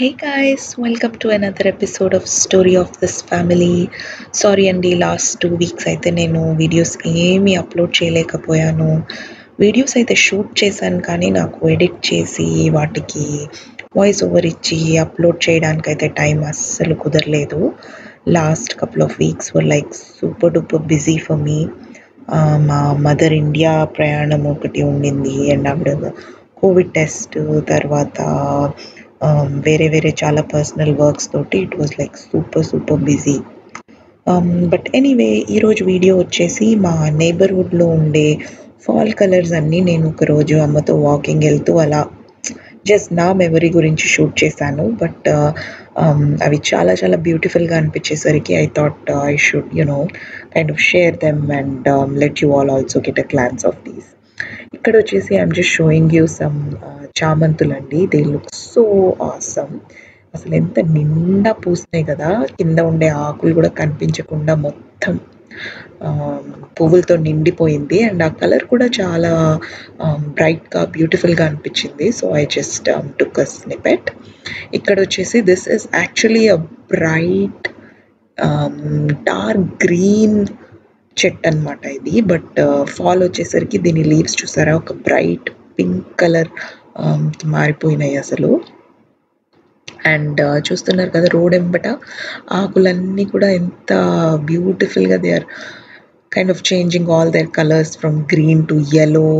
Hey guys, welcome to another episode of Story of This Family. Sorry అండి, last 2 weeks అయితే నేను videos ఏమీ upload చేయలేకపోయాను. Videos అయితే షూట్ చేశాను, కానీ నాకు ఎడిట్ చేసి వాటికి వాయిస్ ఓవర్ ఇచ్చి అప్లోడ్ చేయడానికి అయితే టైం అస్సలు కుదరలేదు. Last couple of weeks were like super duper busy for me. మా మదర్ ఇండియా ప్రయాణం ఒకటి ఉండింది, అండ్ ఆవిడ కోవిడ్ టెస్ట్ తర్వాత వేరే వేరే చాలా పర్సనల్ వర్క్స్ తోటి it was like super super busy. But anyway, ఈరోజు వీడియో వచ్చేసి మా నేబర్హుడ్లో ఉండే ఫాల్ కలర్స్ అన్నీ నేను ఒకరోజు అమ్మతో వాకింగ్ వెళ్తూ అలా జస్ట్ నా మెమరీ గురించి షూట్ చేశాను. బట్ అవి చాలా చాలా బ్యూటిఫుల్గా అనిపించేసరికి I thought I should kind of share them and let you all also get a glance of these. ఇక్కడ వచ్చేసి I'm just showing you some చామంతులండి. They look so awesome. అసలు ఎంత నిండా పూస్తున్నాయి కదా, కింద ఉండే ఆకులు కూడా కనిపించకుండా మొత్తం పువ్వులతో నిండిపోయింది. అండ్ ఆ కలర్ కూడా చాలా బ్రైట్గా బ్యూటిఫుల్గా అనిపించింది. So I just took a snippet. ఇక్కడ వచ్చేసి this is actually a bright dark green చెట్టు అనమాట ఇది. బట్ ఫాల్ వచ్చేసరికి దీని లీవ్స్ చూసారా, ఒక బ్రైట్ పింక్ కలర్ మారిపోయినాయి అసలు. అండ్ చూస్తున్నారు కదా, రోడ్ ఎంబట ఆకులన్నీ కూడా ఎంత బ్యూటిఫుల్గా they are kind of changing all their colours from green to yellow,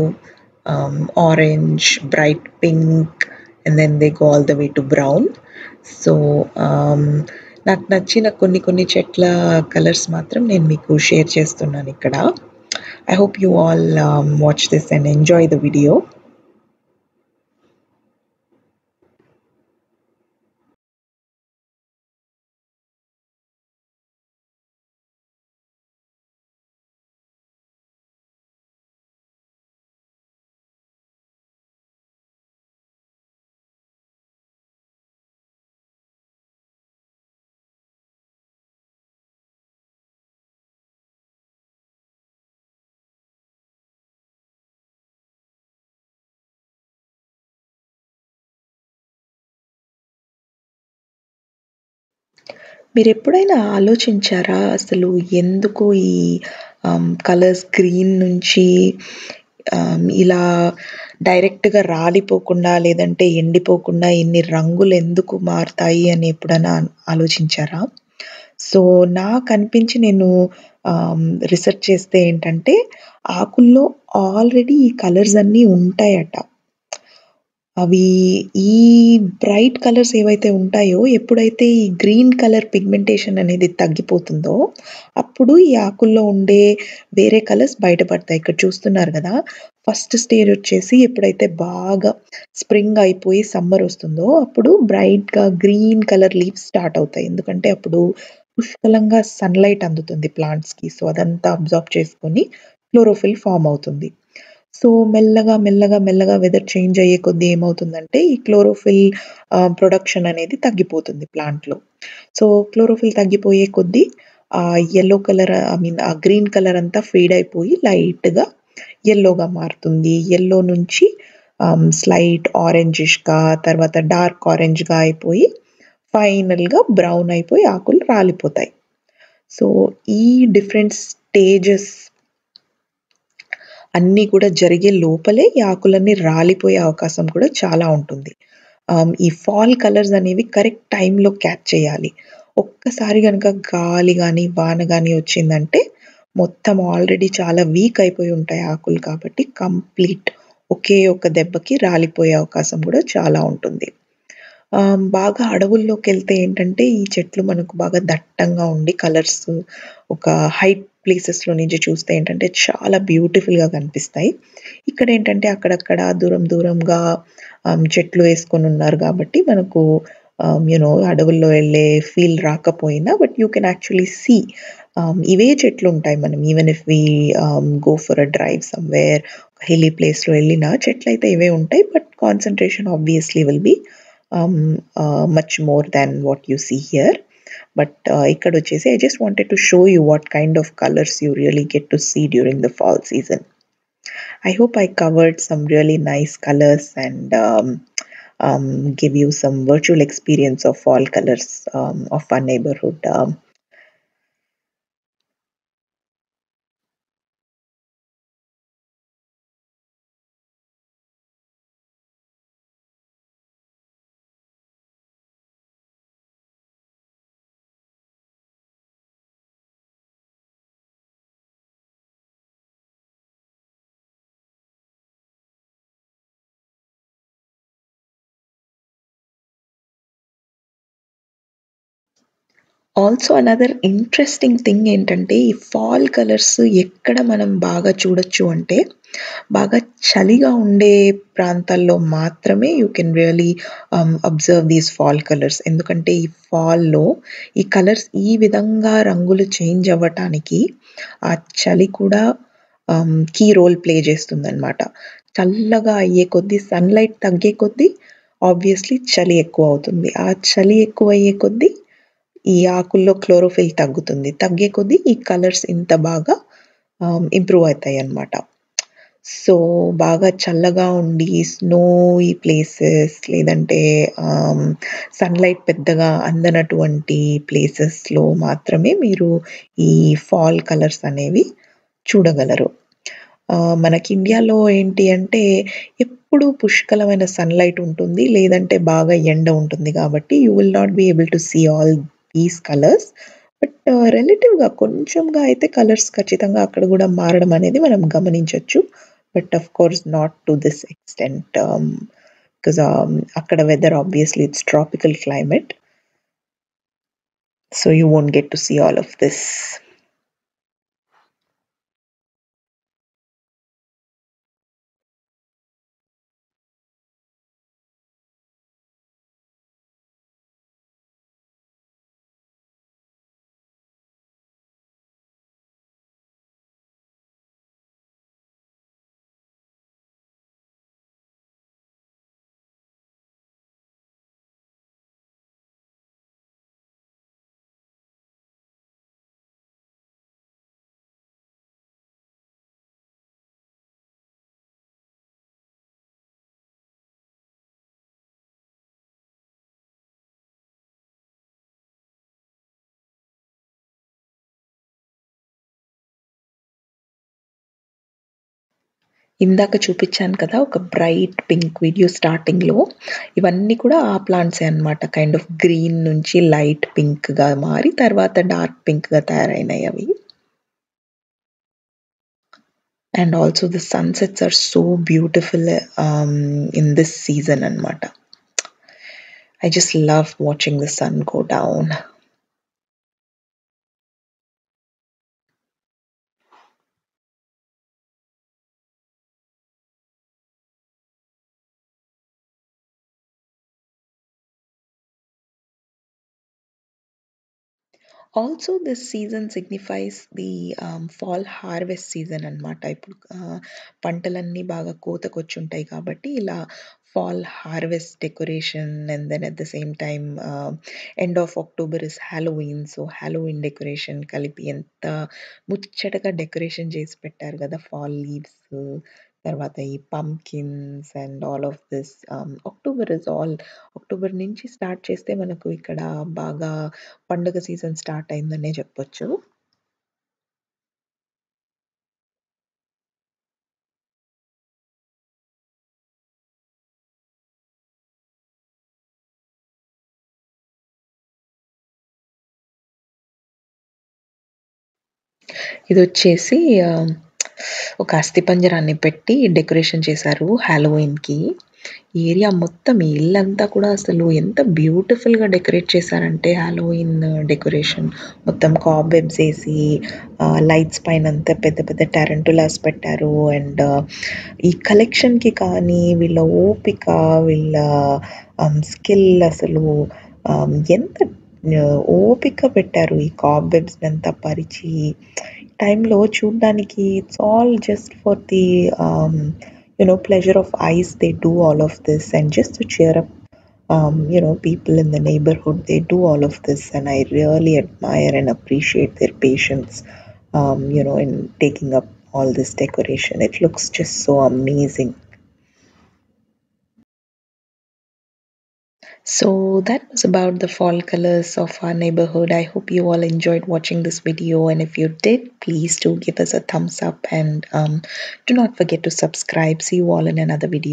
orange, bright pink, and then they go all the way to brown. So నాకు నచ్చిన కొన్ని చెట్ల కలర్స్ మాత్రం నేను మీకు షేర్ చేస్తున్నాను ఇక్కడ. I hope you all watch this and enjoy the video. మీరు ఎప్పుడైనా ఆలోచించారా అసలు ఎందుకు ఈ కలర్స్ గ్రీన్ నుంచి ఇలా డైరెక్ట్గా రాలిపోకుండా లేదంటే ఎండిపోకుండా ఇన్ని రంగులు ఎందుకు మారుతాయి అని ఎప్పుడైనా ఆలోచించారా? సో నాకు అనిపించి నేను రీసెర్చ్ చేస్తే ఏంటంటే, ఆకుల్లో ఆల్రెడీ ఈ కలర్స్ అన్నీ ఉంటాయట. అవి ఈ బ్రైట్ కలర్స్ ఏవైతే ఉంటాయో, ఎప్పుడైతే ఈ గ్రీన్ కలర్ పిగ్మెంటేషన్ అనేది తగ్గిపోతుందో, అప్పుడు ఈ ఆకుల్లో ఉండే వేరే కలర్స్ బయటపడతాయి. ఇక్కడ చూస్తున్నారు కదా, ఫస్ట్ స్టేజ్ వచ్చేసి ఎప్పుడైతే బాగా స్ప్రింగ్ అయిపోయి సమ్మర్ వస్తుందో, అప్పుడు బ్రైట్‌గా గ్రీన్ కలర్ లీవ్స్ స్టార్ట్ అవుతాయి. ఎందుకంటే అప్పుడు పుష్కలంగా సన్‌లైట్ అందుతుంది ప్లాంట్స్‌కి. సో అదంతా అబ్జార్బ్ చేసుకొని క్లోరోఫిల్ ఫార్మ్ అవుతుంది. సో మెల్లగా వెదర్ చేంజ్ అయ్యే కొద్దీ ఏమవుతుందంటే, ఈ క్లోరోఫిల్ ప్రొడక్షన్ అనేది తగ్గిపోతుంది ప్లాంట్‌లో. సో క్లోరోఫిల్ తగ్గిపోయే కొద్దీ యెల్లో కలర్ ఆ గ్రీన్ కలర్ అంతా ఫేడ్ అయిపోయి లైట్‌గా యెల్లోగా మారుతుంది. యెల్లో నుంచి స్లైట్ ఆరెంజిష్‌గా, తర్వాత డార్క్ ఆరెంజ్‌గా అయిపోయి ఫైనల్‌గా బ్రౌన్ అయిపోయి ఆకులు రాలిపోతాయి. సో ఈ డిఫరెంట్ స్టేజెస్ అన్నీ కూడా జరిగే లోపలే ఈ ఆకులన్నీ రాలిపోయే అవకాశం కూడా చాలా ఉంటుంది. ఈ ఫాల్ కలర్స్ అనేవి కరెక్ట్ టైంలో క్యాచ్ చేయాలి. ఒక్కసారి గనక గాలి గాని, వాన గాని వచ్చిందంటే మొత్తం ఆల్రెడీ చాలా వీక్ అయిపోయి ఉంటాయి ఆకులు, కాబట్టి కంప్లీట్ ఒకే ఒక్క దెబ్బకి రాలిపోయే అవకాశం కూడా చాలా ఉంటుంది. బాగా అడవుల్లోకెళ్తే ఏంటంటే, ఈ చెట్లు మనకు బాగా దట్టంగా ఉండి కలర్స్ ఒక హైట్ ప్లేసెస్‌లో నుంచి చూస్తే ఏంటంటే చాలా బ్యూటిఫుల్‌గా కనిపిస్తాయి. ఇక్కడేంటంటే అక్కడక్కడ దూరంగా చెట్లు వేసుకొనున్నారు కాబట్టి మనకు అడవుల్లో వెళ్ళే ఫీల్ రాకపోయినా, but you can actually see ఇవే చెట్లుంటాయి. మనం even if we go for a drive somewhere, hilly ప్లేస్‌లో వెళ్ళినా చెట్లయితే ఇవే ఉంటాయి. But concentration obviously will be much more than what you see here. But ఇక్కడ వచ్చేసి I just wanted to show you what kind of colors you really get to see during the fall season. I hope I covered some really nice colors and give you some virtual experience of fall colors of our neighborhood. Also another interesting thing ఏంటంటే, ఈ fall colours ఎక్కడ మనం బాగా చూడొచ్చు అంటే, బాగా చలిగా ఉండే ప్రాంతాల్లో మాత్రమే you can really observe these fall colours. ఎందుకంటే ఈ ఫాల్‌లో ఈ కలర్స్ ఈ విధంగా రంగులు చేంజ్ అవ్వటానికి ఆ చలి కూడా కీ రోల్ ప్లే చేస్తుందనమాట. చల్లగా అయ్యే కొద్దీ సన్‌లైట్ తగ్గే కొద్దీ ఆబ్వియస్‌లీ చలి ఎక్కువవుతుంది. ఆ చలి ఎక్కువయ్యే కొద్దీ ఈ ఆకుల్లో క్లోరోఫిల్ తగ్గుతుంది. తగ్గే కొద్దీ ఈ కలర్స్ ఇంత బాగా ఇంప్రూవ్ అయితాయన్నమాట. సో, బాగా చల్లగా ఉండి స్నోయి ప్లేసెస్ లేదంటే సన్‌లైట్ పెద్దగా అందనటువంటి ప్లేసెస్‌లో మాత్రమే మీరు ఈ ఫాల్ కలర్స్ అనేవి చూడగలరు. మనకి ఇండియాలో ఏంటి అంటే ఎప్పుడూ పుష్కలమైన సన్‌లైట్ ఉంటుంది. లేదంటే బాగా ఎండ ఉంటుంది కాబట్టి you will not be able to see all these colours. But రిలేటివ్‌గా కొంచెంగా అయితే కలర్స్ ఖచ్చితంగా అక్కడ గూడా మారడం అనేది మనం గమనించొచ్చు. But of course not to this extent because అక్కడ weather obviously it's tropical climate. So, you won't get to see all of this. ఇందాక చూపిచ్చాను కదా! ఒక బ్రైట్ పింక్ వీడియో స్టార్టింగ్‌లో. ఇవన్నీ కూడా ఆ ప్లాంట్సే అన్నమాట. కైండ్ ఆఫ్ గ్రీన్ నుంచి లైట్ పింక్‌గా మారి తర్వాత డార్క్ పింక్‌గా తయారైనయవి. And also the sunsets are so beautiful in this season అన్నమాట. I just love watching the sun go down. Also this season signifies the fall harvest season అనమాట. ఇప్పుడు పంటలన్నీ బాగా కోతకొచ్చుంటాయి కాబట్టి ఇలా fall harvest decoration and then at the same time end of October is Halloween. So, Halloween decoration కలిపి ఎంత ముచ్చటగా డెకరేషన్ చేసి పెట్టారు కదా! ఫాల్ లీవ్స్ తర్వాత ఈ pumpkins and all of this. October is all October నుంచి స్టార్ట్ చేస్తే మనకు ఇక్కడ బాగా పండుగ సీజన్ స్టార్ట్ అయిందనే చెప్పొచ్చు. ఇదొచ్చేసి ఒక అస్థిపంజరాన్ని పెట్టి డెకరేషన్ చేశారు హాలోవీన్‌కి. ఈ ఏరియా మొత్తం ఈ ఇల్లంతా కూడా అసలు ఎంత బ్యూటిఫుల్‌గా డెకరేట్ చేశారంటే హాలోవీన్ డెకరేషన్ మొత్తం కాబెబ్స్ ఏసి లైట్స్ పైనంతా పెద్ద పెద్ద టారంటులాస్ పెట్టారు. అండ్ ఈ కలెక్షన్‌కి కానీ వీళ్ళ ఓపిక, వీళ్ళ స్కిల్ అసలు ఎంత ఓపిక పెట్టారు ఈ కాబెబ్స్‌నంతా పరిచి. టైంలో చూడ్డానికి it's all just for the pleasure of eyes they do all of this and just to cheer up people in the neighborhood. They do all of this and I really admire and appreciate their patience in taking up all this decoration. It looks just so amazing. So that was about the fall colors of our neighborhood. I hope you all enjoyed watching this video, and if you did, please do give us a thumbs up and do not forget to subscribe. See you all in another video.